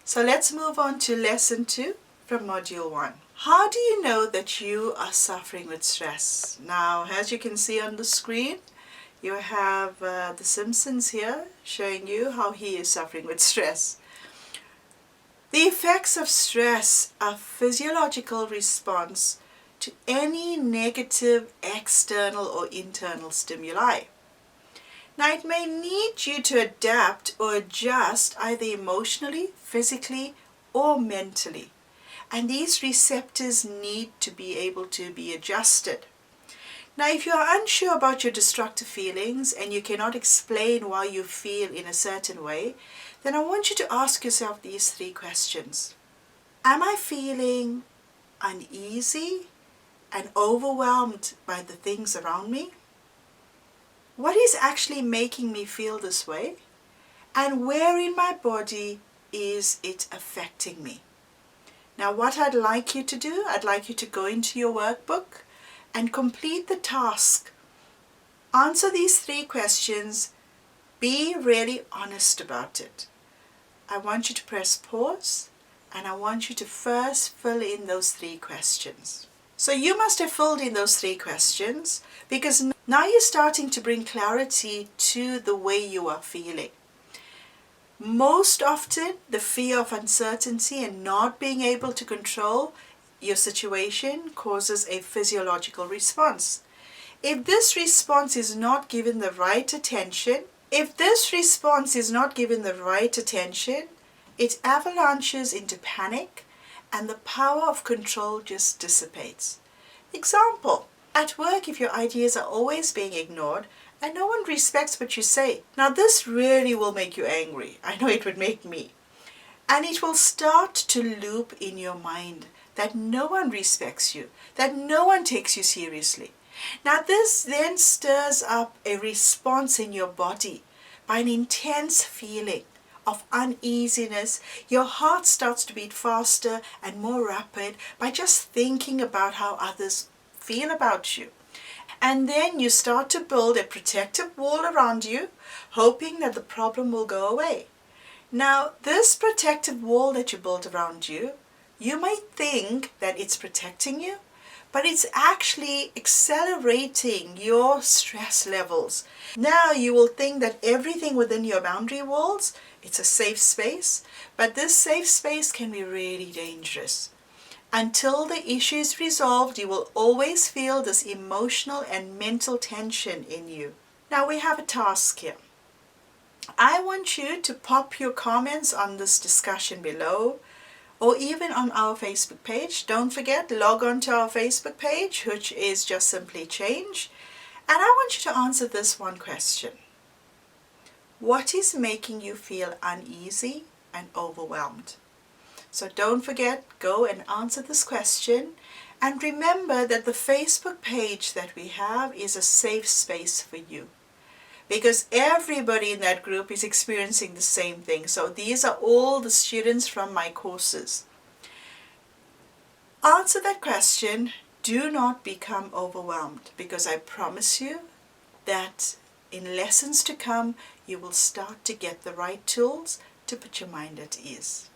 So let's move on to lesson 2 from module 1. How do you know that you are suffering with stress? Now, as you can see on the screen, you have the Simpsons here showing you how he is suffering with stress. The effects of stress are physiological response to any negative external or internal stimuli. Now, it may need you to adapt or adjust either emotionally, physically, or mentally. And these receptors need to be able to be adjusted. Now, if you are unsure about your destructive feelings and you cannot explain why you feel in a certain way, then I want you to ask yourself these 3 questions. Am I feeling uneasy and overwhelmed by the things around me? What is actually making me feel this way? And where in my body is it affecting me? Now, what I'd like you to do, I'd like you to go into your workbook and complete the task. Answer these 3 questions. Be really honest about it. I want you to press pause and I want you to first fill in those 3 questions. So you must have filled in those 3 questions because now you're starting to bring clarity to the way you are feeling. Most often, the fear of uncertainty and not being able to control your situation causes a physiological response. If this response is not given the right attention, it avalanches into panic and the power of control just dissipates. Example, at work, if your ideas are always being ignored and no one respects what you say, now this really will make you angry. I know it would make me. And it will start to loop in your mind that no one respects you, that no one takes you seriously. Now this then stirs up a response in your body by an intense feeling of uneasiness. Your heart starts to beat faster and more rapid by just thinking about how others feel about you. And then you start to build a protective wall around you, hoping that the problem will go away. Now, this protective wall that you build around you, you might think that it's protecting you, but it's actually accelerating your stress levels. Now you will think that everything within your boundary walls, it's a safe space, but this safe space can be really dangerous. Until the issue is resolved, you will always feel this emotional and mental tension in you. Now we have a task here. I want you to pop your comments on this discussion below, or even on our Facebook page. Don't forget, log on to our Facebook page, which is just simply Change. And I want you to answer this one question. What is making you feel uneasy and overwhelmed? So don't forget, go and answer this question. And remember that the Facebook page that we have is a safe space for you, because everybody in that group is experiencing the same thing. So these are all the students from my courses. Answer that question. Do not become overwhelmed, because I promise you that in lessons to come, you will start to get the right tools to put your mind at ease.